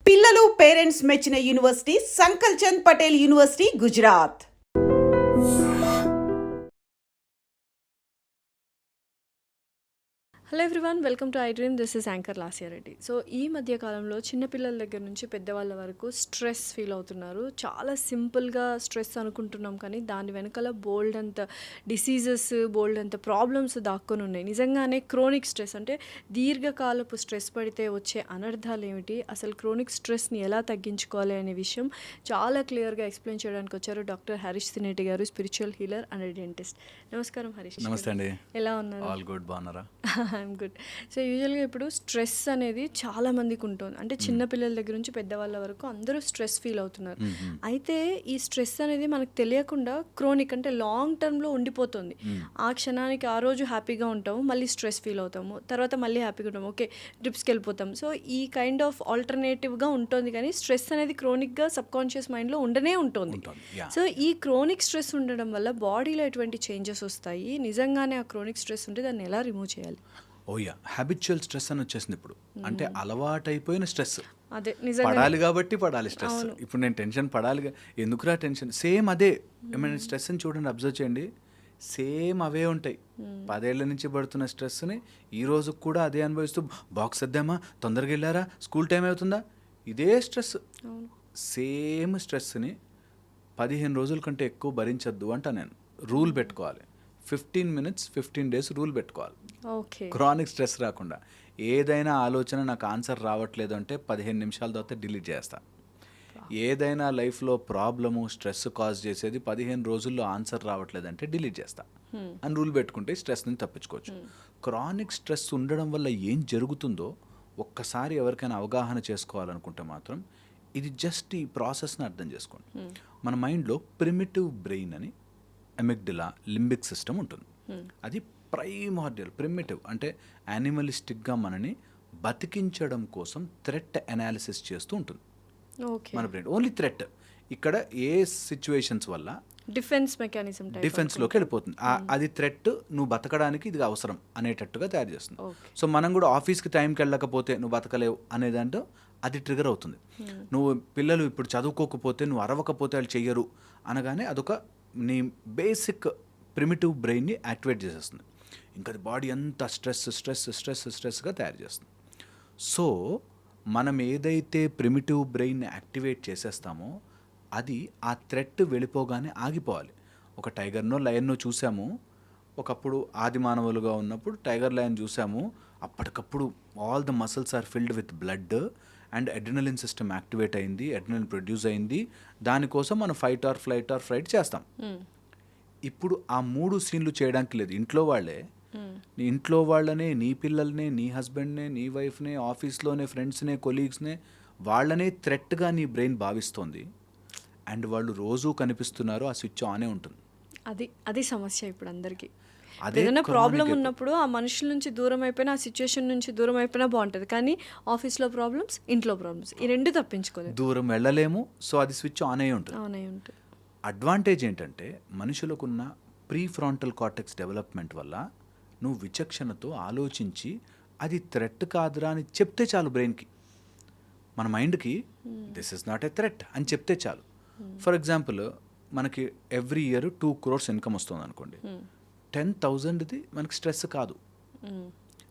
పిల్లలు పేరెంట్స్ మెచ్చిన university Sankalchand Patel university Gujarat. Hello everyone, welcome to I dream. This is anchor Lasya Reddy. So ఈ మధ్య కాలంలో చిన్నపిల్లల దగ్గర నుంచి పెద్దవాళ్ళ వరకు స్ట్రెస్ ఫీల్ అవుతున్నారు. చాలా సింపుల్గా స్ట్రెస్ అనుకుంటున్నాం, కానీ దాని వెనకాల బోల్డ్ అంత డిసీజెస్, బోల్డ్ అంత ప్రాబ్లమ్స్ దాక్కొని ఉన్నాయి. నిజంగానే క్రోనిక్ స్ట్రెస్ అంటే దీర్ఘకాలపు స్ట్రెస్ పడితే వచ్చే అనర్థాలు ఏమిటి, అసలు క్రోనిక్ స్ట్రెస్ని ఎలా తగ్గించుకోవాలి అనే విషయం చాలా క్లియర్గా ఎక్స్ప్లెయిన్ చేయడానికి వచ్చారు డాక్టర్ హరీష్ తినేటి గారు, స్పిరిచువల్ హీలర్ అండ్ డెంటిస్ట్. నమస్కారం హరీష్. నమస్తే అండి. ఎలా ఉన్నారు? ఆల్ గుడ్, బాగున్నారా? I'm good. సో యూజువల్గా ఇప్పుడు స్ట్రెస్ అనేది చాలా మందికి ఉంటుంది. అంటే చిన్నపిల్లల దగ్గర నుంచి పెద్దవాళ్ళ వరకు అందరూ స్ట్రెస్ ఫీల్ అవుతున్నారు. అయితే ఈ స్ట్రెస్ అనేది మనకు తెలియకుండా క్రోనిక్ అంటే లాంగ్ టర్మ్లో ఉండిపోతుంది. ఆ క్షణానికి ఆ రోజు హ్యాపీగా ఉంటాము, మళ్ళీ స్ట్రెస్ ఫీల్ అవుతాము, తర్వాత మళ్ళీ హ్యాపీగా ఉంటాము, ఓకే ట్రిప్స్కి వెళ్ళిపోతాం. సో ఈ కైండ్ ఆఫ్ ఆల్టర్నేటివ్గా ఉంటుంది, కానీ స్ట్రెస్ అనేది క్రోనిక్గా సబ్కాన్షియస్ మైండ్లో ఉండనే ఉంటుంది. సో ఈ క్రోనిక్ స్ట్రెస్ ఉండడం వల్ల బాడీలో ఎటువంటి చేంజెస్ వస్తాయి, నిజంగానే ఆ క్రోనిక్ స్ట్రెస్ ఉంటే దాన్ని ఎలా రిమూవ్ చేయాలి? ఓయా, హ్యాబిచువల్ స్ట్రెస్ అని వచ్చేసింది ఇప్పుడు. అంటే అలవాటైపోయిన స్ట్రెస్. అదే నిజంగా పడాలి కాబట్టి పడాలి స్ట్రెస్. ఇప్పుడు నేను టెన్షన్ పడాలి, ఎందుకురా టెన్షన్, సేమ్ అదే. ఏమైనా స్ట్రెస్ని చూడండి, అబ్జర్వ్ చేయండి, సేమ్ అవే ఉంటాయి. 10 ఏళ్ల నుంచి పడుతున్న స్ట్రెస్ని ఈ రోజు కూడా అదే అనుభవిస్తూ, బాక్స్ వద్దామా, తొందరగా వెళ్ళారా, స్కూల్ టైం అవుతుందా, ఇదే స్ట్రెస్. సేమ్ స్ట్రెస్ని 15 రోజుల కంటే ఎక్కువ భరించద్దు అంట. నేను రూల్ పెట్టుకోవాలి, 15 minutes 15 days రూల్ పెట్టుకోవాలి. ఓకే, క్రానిక్ స్ట్రెస్ రాకుండా. ఏదైనా ఆలోచన నాకు ఆన్సర్ రావట్లేదు అంటే 15 నిమిషాల తర్వాత డిలీట్ చేస్తా. ఏదైనా లైఫ్లో ప్రాబ్లము, స్ట్రెస్ కాజ్ చేసేది 15 రోజుల్లో ఆన్సర్ రావట్లేదంటే డిలీట్ చేస్తా అని రూల్ పెట్టుకుంటే స్ట్రెస్ నుంచి తప్పించుకోవచ్చు. క్రానిక్ స్ట్రెస్ ఉండడం వల్ల ఏం జరుగుతుందో ఒక్కసారి ఎవరికైనా అవగాహన చేసుకోవాలనుకుంటే మాత్రం ఇది జస్ట్ ఈ ప్రాసెస్ని అర్థం చేసుకోండి. మన మైండ్లో ప్రిమిటివ్ బ్రెయిన్ అని, అమిగ్డలా, లింబిక్ సిస్టమ్ ఉంటుంది. అది ప్రైమార్డియల్, ప్రిమిటివ్ అంటే యానిమలిస్టిక్గా మనని బతికించడం కోసం థ్రెట్ అనాలిసిస్ చేస్తూ ఉంటుంది మన బ్రెయిన్. Only threat. ఇక్కడ ఏ సిచ్యువేషన్స్ వల్ల డిఫెన్స్ మెకానిజం, డిఫెన్స్లోకి వెళ్ళిపోతుంది. అది థ్రెట్, నువ్వు బతకడానికి ఇది అవసరం అనేటట్టుగా తయారు చేస్తుంది. సో మనం కూడా ఆఫీస్కి టైంకి వెళ్ళకపోతే నువ్వు బతకలేవు అనేదంటూ అది ట్రిగర్ అవుతుంది. నువ్వు పిల్లలు ఇప్పుడు చదువుకోకపోతే, నువ్వు అరవకపోతే వాళ్ళు చెయ్యరు అనగానే అదొక నీ బేసిక్ ప్రిమిటివ్ బ్రెయిన్ని యాక్టివేట్ చేసేస్తుంది. ఇంకా అది బాడీ అంతా స్ట్రెస్గా తయారు చేస్తుంది. సో మనం ఏదైతే ప్రిమిటివ్ బ్రెయిన్ని యాక్టివేట్ చేసేస్తామో అది ఆ థ్రెట్ వెళ్ళిపోగానే ఆగిపోవాలి. ఒక టైగర్నో లయన్నో చూసాము, ఒకప్పుడు ఆది మానవులుగా ఉన్నప్పుడు టైగర్ లయన్ చూసాము, అప్పటికప్పుడు all the muscles are filled with blood and adrenaline system activate అయింది, అడ్రినలిన్ ప్రొడ్యూస్ అయింది, దానికోసం మనం ఫైట్ ఆర్ ఫ్లైట్ చేస్తాం. ఇప్పుడు ఆ 3 సీన్లు చేయడానికి లేదు. ఇంట్లో వాళ్ళే, నీ ఇంట్లో వాళ్ళనే, నీ పిల్లల్నే, నీ హస్బెండ్నే, నీ వైఫ్నే, ఆఫీస్లోనే ఫ్రెండ్స్నే, కొలీగ్స్నే, వాళ్ళనే థ్రెట్గా నీ బ్రెయిన్ భావిస్తోంది. అండ్ వాళ్ళు రోజూ కనిపిస్తున్నారు, ఆ స్విచ్ ఆనే ఉంటుంది. అది సమస్య ఇప్పుడు అందరికీ. ఏదైనా ప్రాబ్లం ఉన్నప్పుడు ఆ మనుషుల నుంచి దూరం అయిపోయినా, ఆ సిచ్యువేషన్ నుంచి దూరం అయిపోయినా బాగుంటుంది, కానీ ఆఫీస్లో ప్రాబ్లమ్స్, ఇంట్లో ప్రాబ్లమ్స్, ఈ రెండు తప్పించుకోలేదు, దూరం వెళ్ళలేము. సో అది స్విచ్ ఆన్ అయి ఉంటుంది. అడ్వాంటేజ్ ఏంటంటే మనుషులకున్న ప్రీ ఫ్రాంటల్ కార్టెక్స్ డెవలప్మెంట్ వల్ల నువ్వు విచక్షణతో ఆలోచించి అది థ్రెట్ కాదురా అని చెప్తే చాలు బ్రెయిన్కి, మన మైండ్కి this is not a threat అని చెప్తే చాలు. ఫర్ ఎగ్జాంపుల్, మనకి ఎవ్రీ ఇయర్ 2 crores ఇన్కమ్ వస్తుంది అనుకోండి, 10,000ది మనకి స్ట్రెస్ కాదు.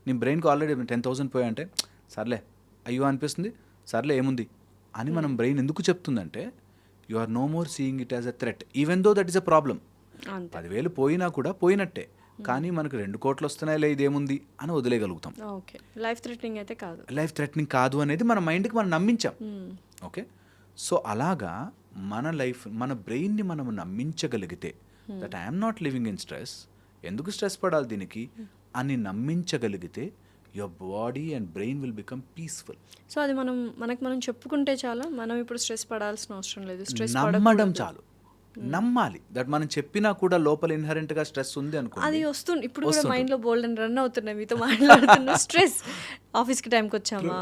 నీ బ్రెయిన్కి ఆల్రెడీ 10,000 పోయాయంటే సర్లే అయ్యో అనిపిస్తుంది, సర్లే ఏముంది అని మనం బ్రెయిన్ ఎందుకు చెప్తుందంటే you are no more seeing it as a threat, even though that is a problem. 10,000 పోయినా కూడా పోయినట్టే, కానీ మనకు 2 కోట్లు వస్తున్నాయిలే, ఇదేముంది అని వదిలేయగలుగుతాం. లైఫ్ థ్రెటనింగ్ అయితే కాదు, లైఫ్ థ్రెటనింగ్ కాదు అనేది మన మైండ్కి మనం నమ్మించాం. ఓకే, సో అలాగా మన లైఫ్, మన బ్రెయిన్ని మనం నమ్మించగలిగితే that I'm not living in stress, ఎందుకు స్ట్రెస్ పడాలి దీనికి అని నమ్మించగలిగితే your body and brain will become peaceful. So అది మనం చెప్పుకుంటే చాలా, మనం ఇప్పుడు స్ట్రెస్ పడాల్సిన అవసరం లేదు, స్ట్రెస్ నమ్మడం చాలు. నమ్మాలి దట్ మనం చెప్పినా కూడా లోపల ఇన్హరెంట్గా స్ట్రెస్ ఉంది అనుకో, అది వస్తుంది. ఇప్పుడు కూడా మైండ్లో బోల్డ్ అని రన్ అవుతున్నాయి, మీతో మాట్లాడుతున్న స్ట్రెస్, ఆఫీస్కి టైంకి వచ్చామా,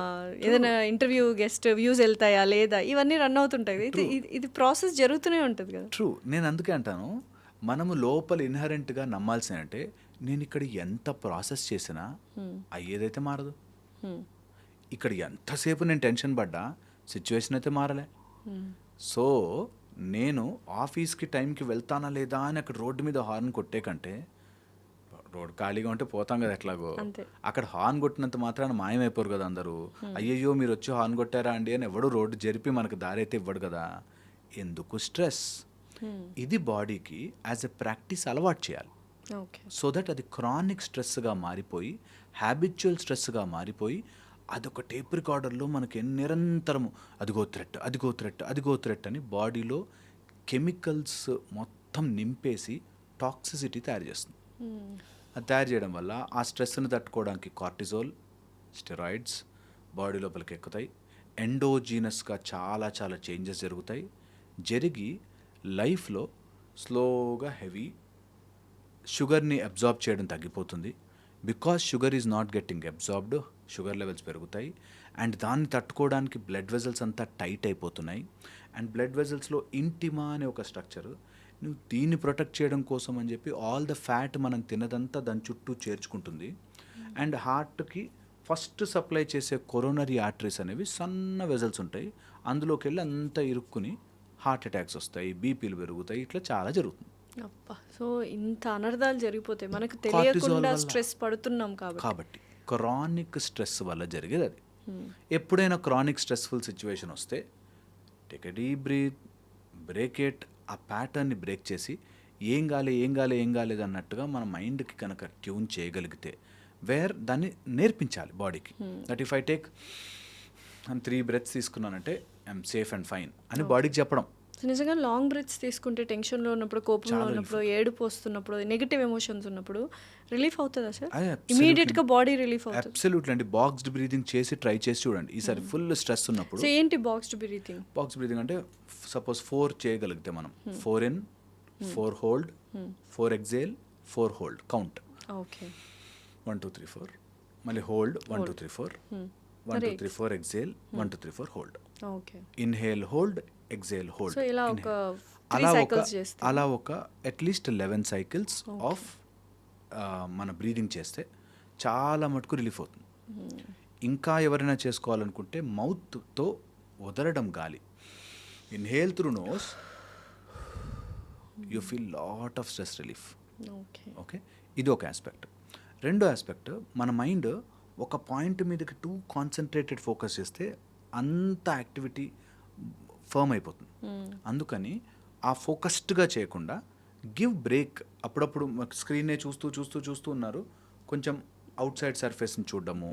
ఏదైనా ఇంటర్వ్యూ గెస్ట్ వ్యూస్ వెళ్తాయా లేదా, ఇవన్నీ రన్ అవుతుంటాయి. ఇది ప్రాసెస్ జరుగుతూనే ఉంటుంది కదా. ట్రూ. నేను అందుకే అంటాను, మనము లోపల ఇన్హరెంట్గా నమ్మాల్సిన అంటే నేను ఇక్కడ ఎంత ప్రాసెస్ చేసినా అయ్యేదైతే మారదు. ఇక్కడ ఎంతసేపు నేను టెన్షన్ పడ్డా సిచ్యువేషన్ అయితే మారలే. సో నేను ఆఫీస్కి టైంకి వెళ్తానా లేదా అని అక్కడ రోడ్డు మీద హార్న్ కొట్టే కంటే, రోడ్ ఖాళీగా ఉంటే పోతాం కదా ఎట్లాగో, అంతే. అక్కడ హార్న్ కొట్టినంత మాత్రాన మాయమైపోరు కదా అందరూ. అయ్యయ్యో మీరు వచ్చి హార్న్ కొట్టారా అండి అని ఎవడు రోడ్డు జరిపి మనకు దారి అయితే ఇవ్వడు కదా. ఎందుకు స్ట్రెస్? ఇది బాడీకి యాజ్ ఎ ప్రాక్టీస్ అలవాటు చేయాలి. ఓకే. సో దట్ అది క్రానిక్ స్ట్రెస్గా మారిపోయి, హ్యాబిచువల్ స్ట్రెస్గా మారిపోయి, అదొక టేప్ రికార్డర్లో మనకి నిరంతరము అదిగో థ్రెట్ అని బాడీలో కెమికల్స్ మొత్తం నింపేసి టాక్సిసిటీ తయారు చేస్తుంది. అది తయారు చేయడం వల్ల ఆ స్ట్రెస్ని తట్టుకోవడానికి కార్టిజోల్, స్టెరాయిడ్స్ బాడీ లోపలికి ఎక్కుతాయి. ఎండోజీనస్గా చాలా చాలా చేంజెస్ జరుగుతాయి. జరిగి లైఫ్లో స్లోగా హెవీ షుగర్ని అబ్జార్బ్ చేయడం తగ్గిపోతుంది. Because sugar is not getting absorbed, sugar levels పెరుగుతాయి. అండ్ దాన్ని తట్టుకోవడానికి బ్లడ్ వెజల్స్ అంతా టైట్ అయిపోతున్నాయి. అండ్ బ్లడ్ వెజల్స్లో ఇంటిమా అనే ఒక స్ట్రక్చర్, నువ్వు దీన్ని ప్రొటెక్ట్ చేయడం కోసం అని చెప్పి ఆల్ ద ఫ్యాట్ మనం తినదంతా దాని చుట్టూ చేర్చుకుంటుంది. అండ్ హార్ట్కి ఫస్ట్ సప్లై చేసే కొరోనరీ ఆర్టరీస్ అనేవి సన్న వెజల్స్ ఉంటాయి. అందులోకి వెళ్ళి అంతా ఇరుక్కుని హార్ట్ అటాక్స్ వస్తాయి, బీపీలు పెరుగుతాయి, ఇట్లా చాలా జరుగుతుంది. అబ్బా, సో ఇంత అనర్థాలు జరిగిపోతాయి మనకు తెలియకుండా స్ట్రెస్ పడుతున్నాం కాబట్టి క్రానిక్ స్ట్రెస్ వల్ల జరిగేది అది. ఎప్పుడైనా క్రానిక్ స్ట్రెస్ఫుల్ సిచ్యువేషన్ వస్తే take a deep breath, break it, ఆ ప్యాటర్న్ని బ్రేక్ చేసి ఏం కాలేదు అన్నట్టుగా మన మైండ్కి కనుక ట్యూన్ చేయగలిగితే, దాన్ని నేర్పించాలి బాడీకి. That if I take 3 breaths తీసుకున్నానంటే ఐఎమ్ సేఫ్ అండ్ ఫైన్ అని బాడీకి చెప్పడం. సో నిజంగా లాంగ్ బ్రెత్స్ తీసుకుంటే టెన్షన్లో ఉన్నప్పుడు, కోపంలో ఉన్నప్పుడు, ఏడుపు వస్తున్నప్పుడు, నెగిటివ్ ఎమోషన్స్ ఉన్నప్పుడు రిలీఫ్ అవుతుందా సార్? ఇమీడియట్గా బాడీ రిలీఫ్ అవుతుంది? అబ్సల్యూట్లీ అండి. బాక్స్డ్ బ్రీదింగ్ చేసి ట్రై చేసి చూడండి ఈసారి. ఫుల్ స్ట్రెస్ ఉన్నప్పుడు సో ఏంటి బాక్స్డ్ బ్రీతింగ్? బాక్స్ బ్రీదింగ్ అంటే సపోజ్ 4 చేయగలిగితే మనం 4 in, 4 hold, 4 exhale, 4 hold count. Okay. 1 2 3 4 మళ్ళీ hold 1 2 3 4 1 2 3 4 exhale 1 2 3 4 hold. Okay. Inhale hold, exhale hold. So ఇలా ఒక 3 cycles చేస్తే, అలా ఒక అట్లీస్ట్ 11 cycles ఆఫ్ మన బ్రీదింగ్ చేస్తే చాలా మటుకు రిలీఫ్ అవుతుంది. ఇంకా ఎవరైనా చేసుకోవాలనుకుంటే మౌత్తో వదలడం గాలి, inhale through nose, you feel lot of stress relief. Okay, ఇది ఒక ఆస్పెక్ట్. రెండో ఆస్పెక్ట్, మన మైండ్ ఒక పాయింట్ మీదకి టూ కాన్సన్ట్రేటెడ్ ఫోకస్ చేస్తే అంత యాక్టివిటీ ఫర్మ్ అయిపోతుంది. అందుకని ఆ ఫోకస్డ్గా చేయకుండా గివ్ బ్రేక్. అప్పుడప్పుడు స్క్రీన్నే చూస్తూ ఉన్నారు, కొంచెం అవుట్ సైడ్ సర్ఫేస్ని చూడడము,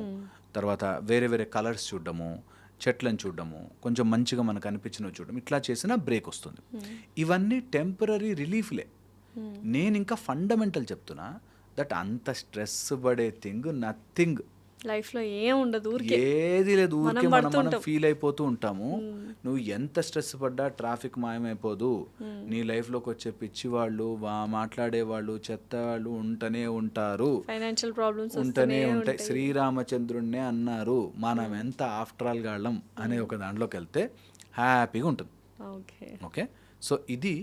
తర్వాత వేరే వేరే కలర్స్ చూడడము, చెట్లను చూడడము, కొంచెం మంచిగా మనకు అనిపించినవి చూడడం, ఇట్లా చేసిన బ్రేక్ వస్తుంది. ఇవన్నీ టెంపరీ రిలీఫ్లే. నేను ఇంకా ఫండమెంటల్ చెప్తున్నా దట్ అంత స్ట్రెస్ పడే థింగ్ నథింగ్. లైఫ్లో ఏం ఉండదు, ఏది లేదు, ఊరికే మనం ఫీల్ అయిపోతూ ఉంటాము. నువ్వు ఎంత స్ట్రెస్ పడ్డా ట్రాఫిక్ మాయమైపోదు. నీ లైఫ్లోకి వచ్చే పిచ్చి వాళ్ళు, మాట్లాడే వాళ్ళు, చెత్త వాళ్ళు ఉంటూనే ఉంటారు, ఫైనాన్షియల్ ప్రాబ్లమ్స్ ఉంటూనే ఉంటాయి. శ్రీరామచంద్రుణ్ణే అన్నారు మనం ఎంత ఆఫ్టర్ ఆల్ గాళ్ళం అనే ఒక దాంట్లోకి వెళ్తే హ్యాపీగా ఉంటుంది. ఓకే, సో ఇది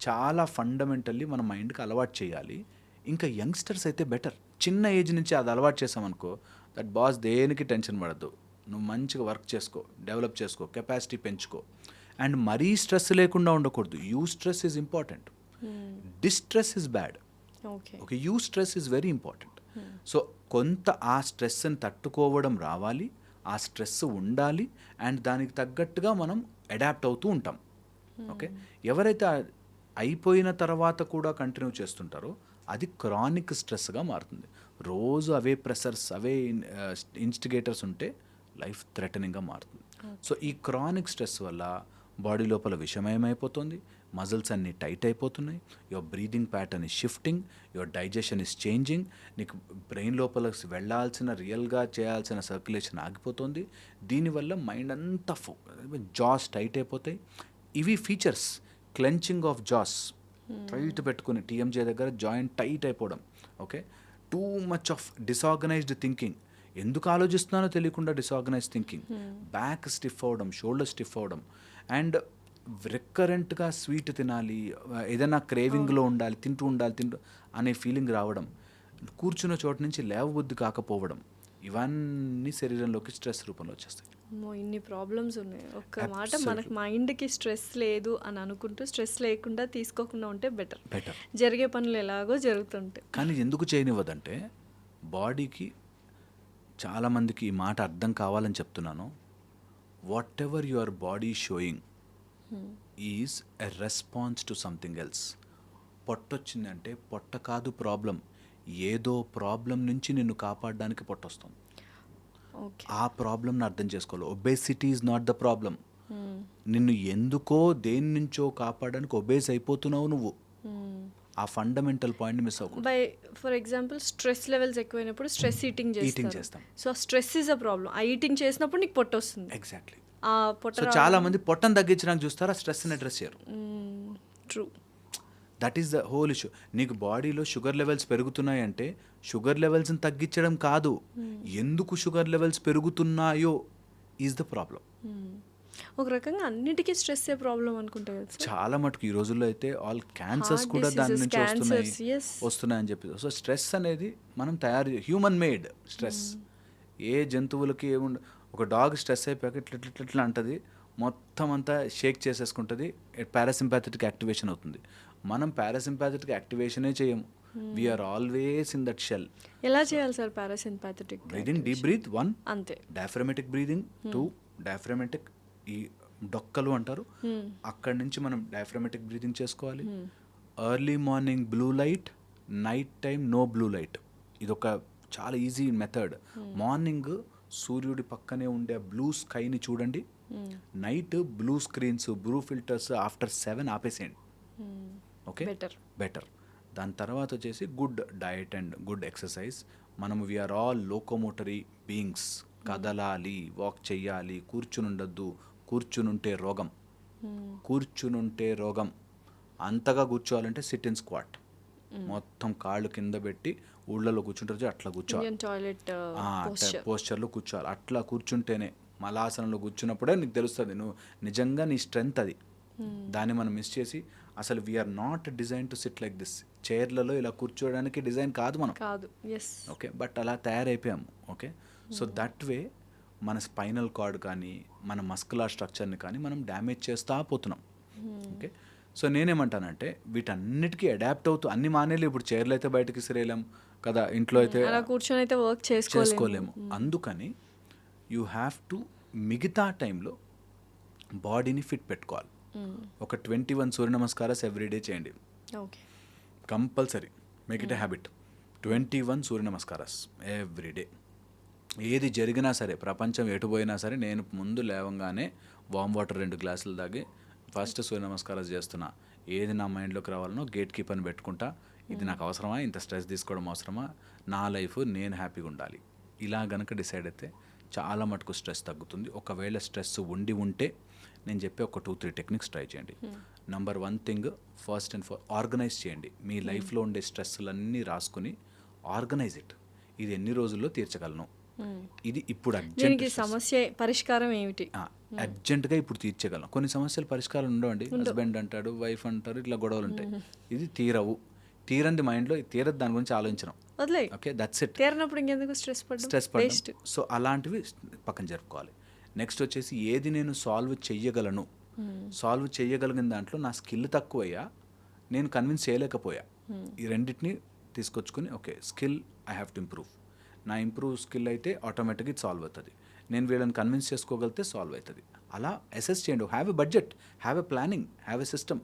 చాలా ఫండమెంటల్లీ మన మైండ్కి అలవాటు చేయాలి. ఇంకా యంగ్స్టర్స్ అయితే బెటర్. చిన్న ఏజ్ నుంచి అది అలవాటు చేసామనుకో, దట్ బాస్ దేనికి టెన్షన్ పడద్దు, నువ్వు మంచిగా వర్క్ చేసుకో, డెవలప్ చేసుకో, కెపాసిటీ పెంచుకో. అండ్ మరీ స్ట్రెస్ లేకుండా ఉండకూడదు. You stress is important, distress is bad. Okay, you stress is very important. So కొంత ఆ స్ట్రెస్ని తట్టుకోవడం రావాలి, ఆ స్ట్రెస్ ఉండాలి, అండ్ దానికి తగ్గట్టుగా మనం అడాప్ట్ అవుతూ ఉంటాం. ఓకే, ఎవరైతే అయిపోయిన తర్వాత కూడా కంటిన్యూ చేస్తుంటారో అది క్రానిక్ స్ట్రెస్గా మారుతుంది. రోజు అవే ప్రెషర్స్, అవే ఇన్స్టిగేటర్స్ ఉంటే లైఫ్ థ్రెటనింగ్గా మారుతుంది. సో ఈ క్రానిక్ స్ట్రెస్ వల్ల బాడీ లోపల విషమయమైపోతుంది, మజిల్స్ అన్నీ టైట్ అయిపోతున్నాయి, your breathing pattern is shifting, your digestion is changing, నీకు బ్రెయిన్ లోపల వెళ్ళాల్సిన రియల్గా చేయాల్సిన సర్క్యులేషన్ ఆగిపోతుంది. దీనివల్ల మైండ్ అంతా జాస్ టైట్ అయిపోతాయి. ఇవి features. Clenching of jaws, tight పెట్టుకుని టీఎంజే దగ్గర జాయింట్ టైట్ అయిపోవడం. Okay, too much of disorganized thinking, ఎందుకు ఆలోచిస్తున్నానో తెలియకుండా డిసార్గనైజ్డ్ థింకింగ్, బ్యాక్ స్టిఫ్ అవ్వడం, షోల్డర్ స్టిఫ్ అవ్వడం, అండ్ రికరెంట్గా స్వీట్ తినాలి, ఏదైనా క్రేవింగ్లో ఉండాలి, తింటూ అనే ఫీలింగ్ రావడం, కూర్చున్న చోటు నుంచి లేవబుద్ధి కాకపోవడం, ఇవన్నీ శరీరంలోకి స్ట్రెస్ రూపంలో వచ్చేస్తాయి. అమ్మో! ఇన్ని ప్రాబ్లమ్స్ ఉన్నాయి. ఒక్క మాట మనకు మైండ్‌కి స్ట్రెస్ లేదు అని అనుకుంటూ స్ట్రెస్ లేకుండా తీసుకోకుండా ఉంటే బెటర్. జరిగే పనులు ఎలాగో జరుగుతుంటాయి. కానీ ఎందుకు చేయనివ్వదంటే బాడీకి చాలామందికి ఈ మాట అర్థం కావాలని చెప్తున్నాను. Whatever your body showing is a response to something else. పొట్టొచ్చిందంటే పొట్ట కాదు ప్రాబ్లం, ఏదో ప్రాబ్లం నుంచి నిన్ను కాపాడడానికి పొట్టొస్తుంది. ఓకే. ఆ ప్రాబ్లంని అర్థం చేసుకోవాలి. Obesity is not the problem. నిన్ను ఎందుకో దేని నుంచో కాపాడడానికి ఒబేస్ అయిపోతున్నావు నువ్వు. ఆ ఫండమెంటల్ పాయింట్ మిస్ అవ్వకూడదు. By for example stress levels ఎక్కువైనప్పుడు స్ట్రెస్ ఈటింగ్ చేస్తాం. సో ఆ స్ట్రెస్ ఈజ్ అ ప్రాబ్లం. ఆ ఈటింగ్ చేసినప్పుడు నీకు పొట్ట వస్తుంది. ఎగ్జాక్ట్లీ. ఆ పొట్ట సో చాలా మంది పొట్టను తగ్గించడానికి చూస్తారు, ఆ స్ట్రెస్ని అడ్రస్ చేయరు. True. That is the whole issue. నీకు బాడీలో షుగర్ లెవెల్స్ పెరుగుతున్నాయంటే షుగర్ లెవెల్స్ని తగ్గించడం కాదు, ఎందుకు షుగర్ లెవెల్స్ పెరుగుతున్నాయో ఈజ్ ద ప్రాబ్లం. ఒక రకంగా అన్నిటికీ స్ట్రెస్ ఏ ప్రాబ్లం అనుకుంటా కదా. చాలా మటుకు ఈ రోజుల్లో అయితే ఆల్ క్యాన్సర్స్ కూడా దాని నుంచి వస్తున్నాయని చెప్పి. సో స్ట్రెస్ అనేది మనం హ్యూమన్ మేడ్ స్ట్రెస్. ఏ జంతువులకి ఏముండ, ఒక డాగ్ స్ట్రెస్ అయిపోయాక ఇట్లా అంటది, మొత్తం అంతా షేక్ చేసేసుకుంటుంది, పారాసింపాథెటిక్ యాక్టివేషన్ అవుతుంది. మనం పారాసింపాథెటిక్ యాక్టివేషనే చేయము. We are always in that shell. ఎలా చేయాలి sir parasympathetic breathing? Deep breath 1, అంతే. Diaphragmatic breathing 2. డయాఫ్రమాటిక్ ఈ డొక్కలు అంటారు, అక్కడి నుంచి మనం డయాఫ్రమాటిక్ బ్రీదింగ్ చేసుకోవాలి. Early morning blue light, night time no blue light. ఇది ఒక చాలా ఈజీ మెథడ్. మార్నింగ్ సూర్యుడి పక్కనే ఉండే బ్లూ స్కైని చూడండి, night blue screens, blue filters after 7 ఆపేసేయండి. Okay, better. దాని తర్వాత వచ్చేసి good diet and good exercise. మనము వీఆర్ ఆల్ లోకోమోటరీ బీయింగ్స్. కదలాలి, వాక్ చెయ్యాలి, కూర్చునుండద్దు. కూర్చునుంటే రోగం. అంతగా కూర్చోవాలంటే సిట్ ఇన్ స్క్వాట్. మొత్తం కాళ్ళు కింద పెట్టి ఊళ్ళలో కూర్చుంటారు అట్లా కూర్చోవాలి, పోస్చర్లో కూర్చోవాలి. అట్లా కూర్చుంటేనే, మలాసనంలో కూర్చున్నప్పుడే నీకు తెలుస్తుంది నువ్వు నిజంగా నీ స్ట్రెంగ్త్ అది. దాన్ని మనం మిస్ చేసి అసలు we are not design to sit like this. చైర్లలో ఇలా కూర్చోవడానికి డిజైన్ కాదు మనం. ఓకే, బట్ అలా తయారైపోయాము. ఓకే, సో దట్ వే మన స్పైనల్ కార్డ్ కానీ మన మస్కులర్ స్ట్రక్చర్ని కానీ మనం డ్యామేజ్ చేస్తూ పోతున్నాం. ఓకే, సో నేనేమంటానంటే వీటన్నిటికీ అడాప్ట్ అవుతూ అన్ని మానేలు. ఇప్పుడు చైర్లో అయితే బయటకి విసిరేయలేం కదా, ఇంట్లో అయితే కూర్చొని అయితే వర్క్ చేసుకోలేము. అందుకని యూ హ్యావ్ టు మిగతా టైంలో బాడీని ఫిట్ పెట్టుకోవాలి. ఒక 21 సూర్య నమస్కారాలు ఎవ్రీడే చేయండి, compulsory. Make it a habit. 21 సూర్య నమస్కారాలు ఎవ్రీడే. ఏది జరిగినా సరే, ప్రపంచం ఎటుపోయినా సరే, నేను ముందు లేవంగానే వామ్ వాటర్ 2 గ్లాసులు తాగి ఫస్ట్ సూర్య నమస్కారాలు చేస్తున్నా. ఏది నా మైండ్లోకి రావాలనో గేట్ కీపర్ని పెట్టుకుంటా. ఇది నాకు అవసరమా, ఇంత స్ట్రెస్ తీసుకోవడం అవసరమా, నా లైఫ్ నేను హ్యాపీగా ఉండాలి. ఇలా గనక డిసైడ్ అయితే చాలా మటుకు స్ట్రెస్ తగ్గుతుంది. ఒకవేళ స్ట్రెస్ ఉంటే నేను చెప్పే ఒక 2-3 టెక్నిక్స్ ట్రై చేయండి. Number 1 thing, first and organise చేయండి. మీ లైఫ్లో ఉండే స్ట్రెస్లన్నీ రాసుకుని ఆర్గనైజ్ ఇట్. ఇది ఎన్ని రోజుల్లో తీర్చగలను, ఇది ఇప్పుడు అర్జెంట్ సమస్య పరిష్కారం ఏమిటి, అర్జెంటుగా ఇప్పుడు తీర్చగలను. కొన్ని సమస్యలు పరిష్కారం ఉండవండి. హస్బెండ్ అంటాడు, వైఫ్ అంటారు, ఇట్లా గొడవలు ఉంటాయి. ఇది తీరంది మైండ్లో తీరదు, దాని గురించి ఆలోచించడం. Okay, that's it. స్ట్రెస్ పడడం. సో అలాంటివి పక్కన జరుపుకోవాలి. నెక్స్ట్ వచ్చేసి ఏది నేను సాల్వ్ చేయగలిగిన దాంట్లో నా స్కిల్ తక్కువయ్యా, నేను కన్విన్స్ చేయలేకపోయా, ఈ రెండింటిని తీసుకొచ్చుకొని okay skill I have to improve. నా స్కిల్ అయితే ఆటోమేటిక్గా ఇది సాల్వ్ అవుతుంది. నేను వీళ్ళని కన్విన్స్ చేసుకోగలిగితే సాల్వ్ అవుతుంది. అలా అసెస్ చేయండి. Have a budget, have a planning, have a system.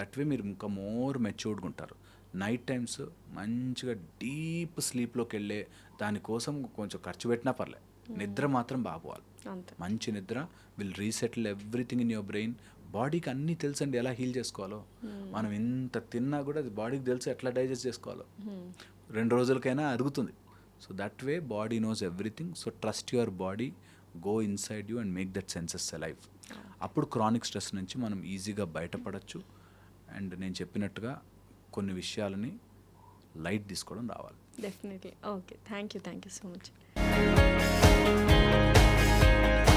That way మీరు ఇంకా మోర్ మెచ్యూర్డ్గా ఉంటారు. నైట్ టైమ్స్ మంచిగా డీప్ స్లీప్లోకి వెళ్ళే దానికోసం కొంచెం ఖర్చు పెట్టినా పర్లేదు, నిద్ర మాత్రం బాగోవాలి. మంచి నిద్ర will resettle everything in your brain. బాడీకి అన్నీ తెలుసండి ఎలా హీల్ చేసుకోవాలో. మనం ఎంత తిన్నా కూడా అది బాడీకి తెలుసు ఎట్లా డైజెస్ట్ చేసుకోవాలో. 2 రోజులకైనా అరుగుతుంది. So that way body knows everything. So trust your body, go inside you and make that senses alive. అప్పుడు క్రానిక్ స్ట్రెస్ నుంచి మనం ఈజీగా బయటపడచ్చు. అండ్ నేను చెప్పినట్టుగా కొన్ని విషయాలని లైట్ తీసుకోవడం రావాలి. Definitely. Okay, thank you so much.